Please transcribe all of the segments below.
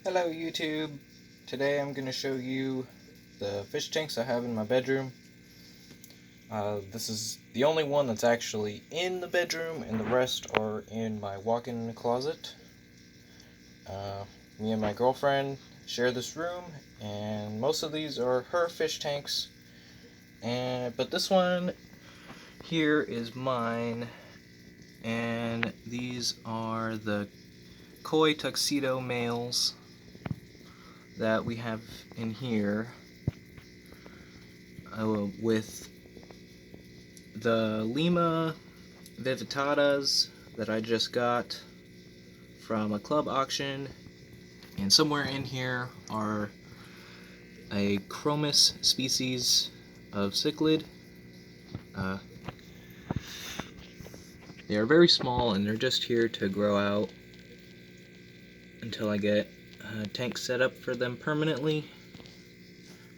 Hello YouTube! Today I'm going to show you the fish tanks I have in my bedroom. This is the only one that's actually in the bedroom, and the rest are in my walk-in closet. Me and my girlfriend share this room, and most of these are her fish tanks. But this one here is mine, and these are the koi tuxedo males that we have in here, with the Lima Vivitatas that I just got from a club auction, and somewhere in here are a Chromis species of cichlid. They are very small, and they're just here to grow out until I get a tank set up for them permanently.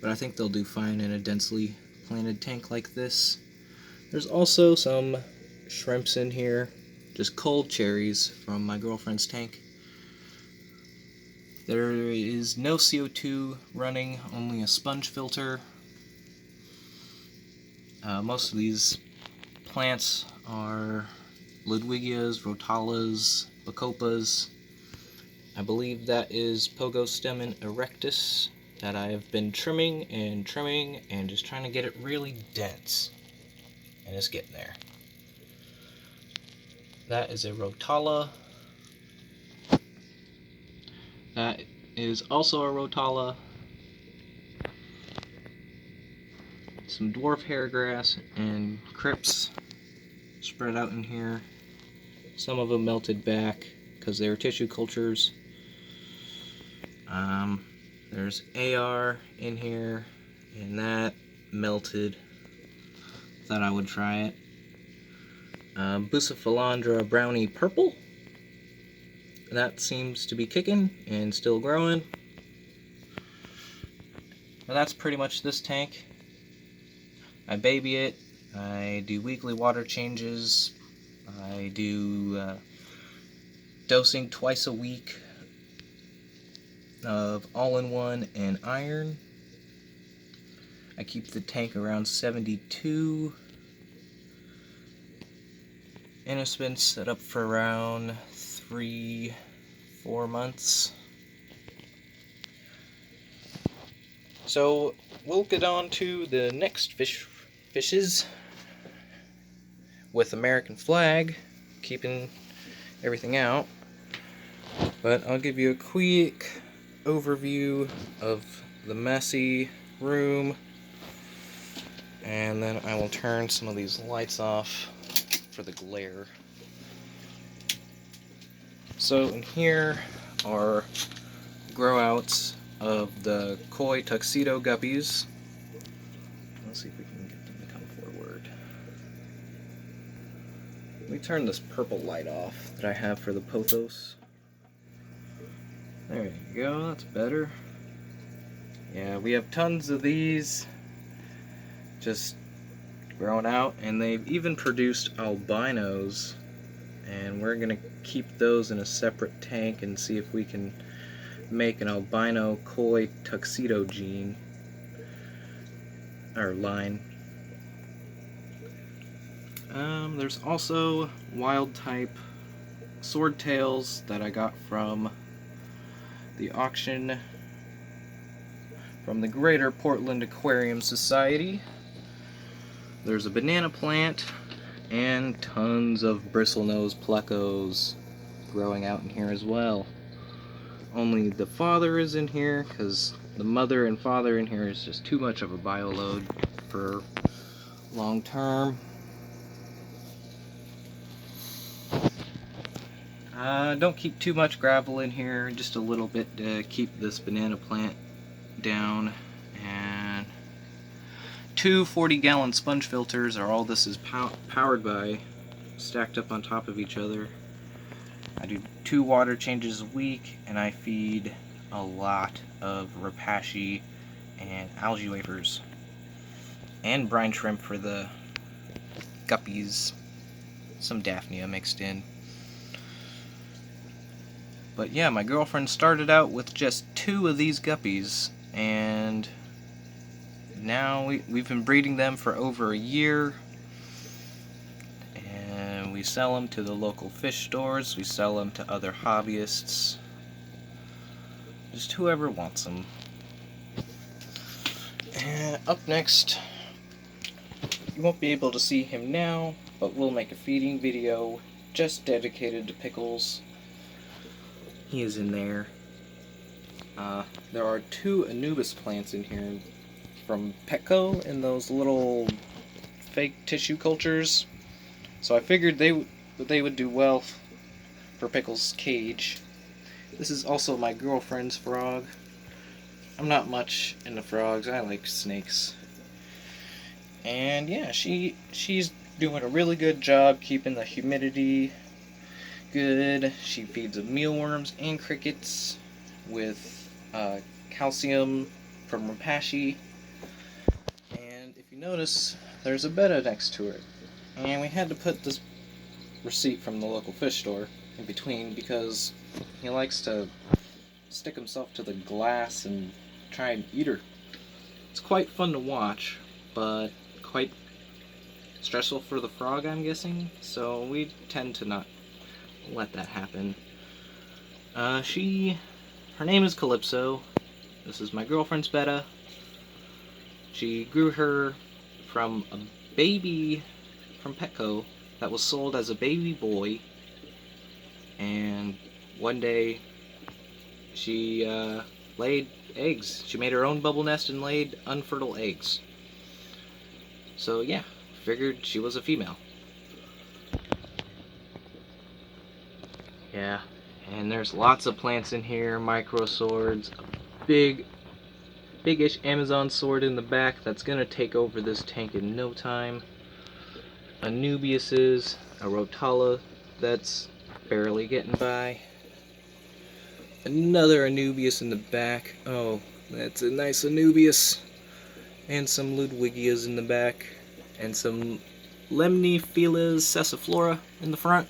But I think they'll do fine in a densely planted tank like this. There's also some shrimps in here, just cold cherries from my girlfriend's tank. There is no CO2 running, only a sponge filter. Most of these plants are Ludwigias, Rotalas, Bacopas. I believe that is Pogostemon erectus that I have been trimming and just trying to get it really dense. And it's getting there. That is a Rotala. That is also a Rotala. Some dwarf hairgrass and crypts spread out in here. Some of them melted back because they were tissue cultures. There's AR in here, and that melted. Thought I would try it. Bucephalandra brownie purple. That seems to be kicking and still growing. But that's pretty much this tank. I baby it. I do weekly water changes. I do dosing twice a week of all-in-one and iron. I keep the tank around 72. And it's been set up for around 3-4 months. So we'll get on to the next fishes with American flag, keeping everything out. But I'll give you a quick overview of the messy room, and then I will turn some of these lights off for the glare. So in here are grow-outs of the koi tuxedo guppies. Let's see if we can get them to come forward. Let me turn this purple light off that I have for the pothos. There you go, that's better. Yeah, we have tons of these just growing out, and they've even produced albinos, and we're gonna keep those in a separate tank and see if we can make an albino koi tuxedo gene or line. There's also wild type swordtails that I got from the auction from the Greater Portland Aquarium Society. There's a banana plant and tons of bristlenose plecos growing out in here as well. Only the father is in here because the mother and father in here is just too much of a bio load for long term. Don't keep too much gravel in here, just a little bit to keep this banana plant down. And two 40-gallon sponge filters are all this is powered by, stacked up on top of each other. I do 2 water changes a week, and I feed a lot of Repashy and algae wafers and brine shrimp for the guppies, some Daphnia mixed in. But yeah, my girlfriend started out with just 2 of these guppies, and now we've been breeding them for over a year, and we sell them to the local fish stores, we sell them to other hobbyists, just whoever wants them. And up next, you won't be able to see him now, but we'll make a feeding video just dedicated to Pickles. He is in there. There are 2 Anubis plants in here from Petco in those little fake tissue cultures. So I figured they would do well for Pickles' cage. This is also my girlfriend's frog. I'm not much into frogs, I like snakes. And yeah, she's doing a really good job keeping the humidity good. She feeds them mealworms and crickets with calcium from Repashy. And if you notice, there's a betta next to her. And we had to put this receipt from the local fish store in between because he likes to stick himself to the glass and try and eat her. It's quite fun to watch, but quite stressful for the frog, I'm guessing, so we tend to not let that happen. Her name is Calypso. This is my girlfriend's betta. She grew her from a baby from Petco that was sold as a baby boy, and one day she laid eggs. She made her own bubble nest and laid unfertile eggs. So yeah, figured she was a female. Yeah, and there's lots of plants in here, micro swords, a big-ish Amazon sword in the back that's gonna take over this tank in no time. Anubiuses, a Rotala that's barely getting by. Another Anubius in the back. Oh, that's a nice Anubius. And some Ludwigias in the back. And some Lemniphilas sessiflora in the front.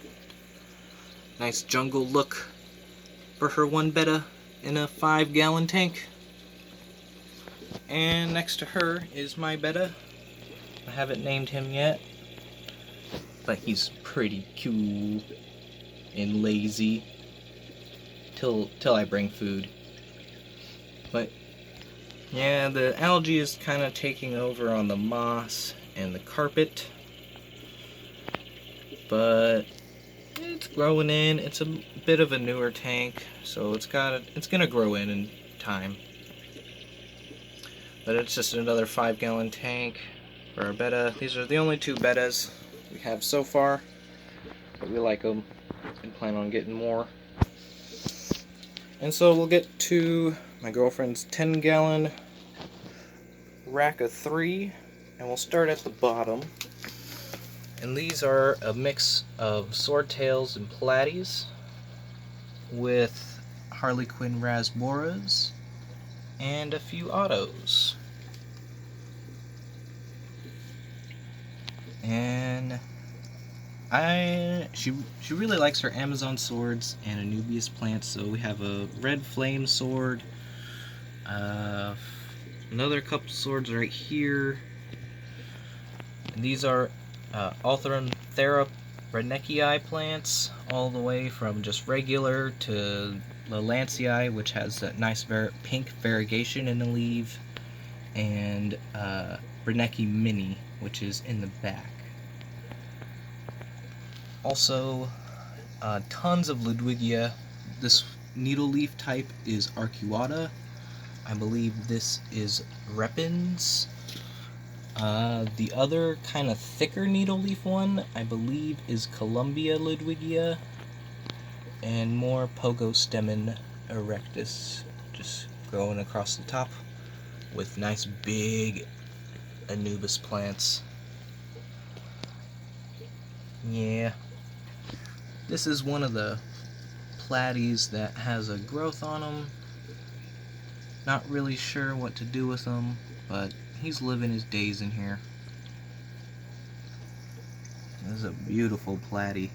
Nice jungle look for her one betta in a 5-gallon tank. And next to her is my betta. I haven't named him yet, but he's pretty cool and lazy till I bring food. But yeah, the algae is kind of taking over on the moss and the carpet, but it's growing in. It's a bit of a newer tank, so it's gonna grow in time. But it's just another 5-gallon tank for our betta. These are the only 2 bettas we have so far, but we like them and plan on getting more. And so we'll get to my girlfriend's 10-gallon rack of 3, and we'll start at the bottom. And these are a mix of swordtails and platies with Harlequin rasboras and a few autos. And she really likes her Amazon swords and Anubius plants, so we have a red flame sword, another couple swords right here, and these are Altharanthera redneckii plants, all the way from just regular to Lalancii, which has that nice pink variegation in the leaf, and Rednecki mini, which is in the back. Also, tons of Ludwigia. This needle leaf type is Arcuata. I believe this is Repens. The other kind of thicker needle leaf one, I believe, is Columbia Ludwigia, and more Pogostemon erectus, just growing across the top with nice big Anubis plants. Yeah. This is one of the platies that has a growth on him. Not really sure what to do with him, but he's living his days in here. This is a beautiful platy.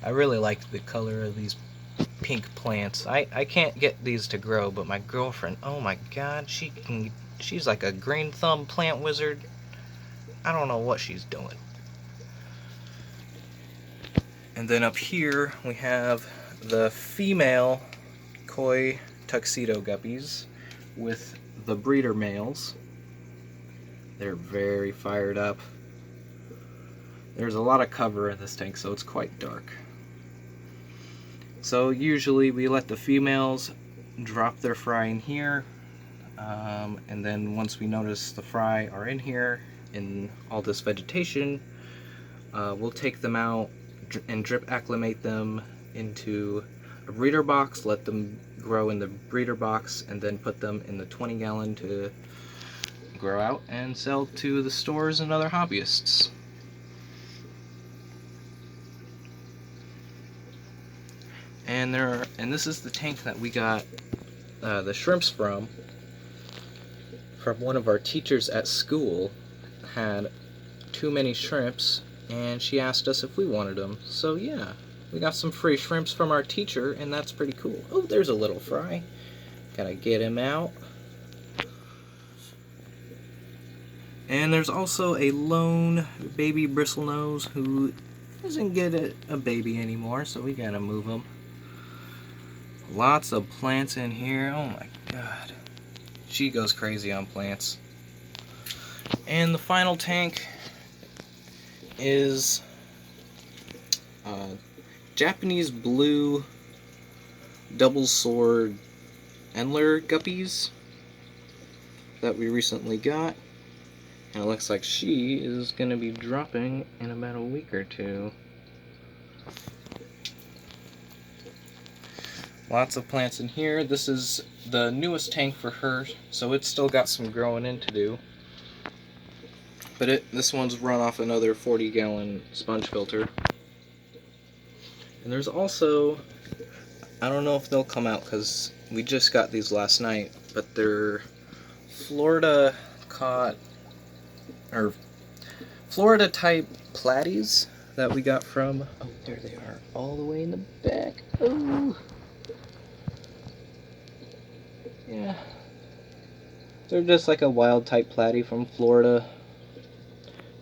I really like the color of these pink plants. I can't get these to grow, but my girlfriend, oh my god, she's like a green thumb plant wizard. I don't know what she's doing. And then up here we have the female koi tuxedo guppies with the breeder males. They're very fired up. There's a lot of cover in this tank, so it's quite dark. So usually we let the females drop their fry in here, and then once we notice the fry are in here in all this vegetation, we'll take them out and drip acclimate them into a breeder box, let them grow in the breeder box, and then put them in the 20-gallon to grow out and sell to the stores and other hobbyists. And this is the tank that we got the shrimps from one of our teachers at school. Had too many shrimps, and she asked us if we wanted them. So yeah, we got some free shrimps from our teacher, and that's pretty cool. Oh, there's a little fry. Gotta get him out. And there's also a lone baby bristlenose who doesn't get a baby anymore, so we gotta move him. Lots of plants in here. Oh my god. She goes crazy on plants. And the final tank is Japanese blue double sword Endler guppies that we recently got. And it looks like she is going to be dropping in about a week or two. Lots of plants in here. This is the newest tank for her, so it's still got some growing in to do. But this one's run off another 40-gallon sponge filter. And there's also, I don't know if they'll come out because we just got these last night, but they're Florida caught, or Florida type platies that we got from, oh, there they are, all the way in the back. Oh. Yeah, they're just like a wild type platy from Florida.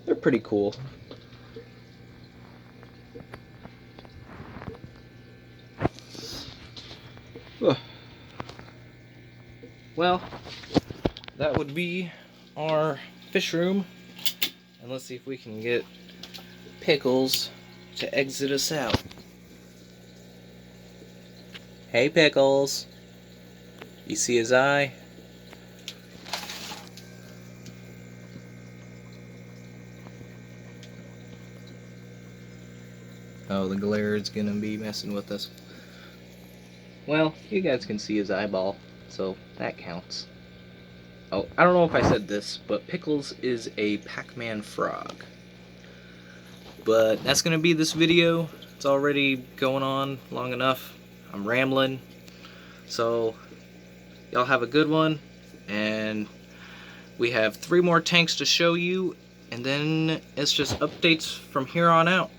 They're pretty cool. Ugh. Well, that would be our fish room. And let's see if we can get Pickles to exit us out. Hey, Pickles. You see his eye? Oh, the glare is gonna be messing with us. Well, you guys can see his eyeball, so that counts. Oh, I don't know if I said this, but Pickles is a Pac-Man frog. But that's gonna be this video. It's already going on long enough. I'm rambling. So y'all have a good one, and we have 3 more tanks to show you, and then it's just updates from here on out.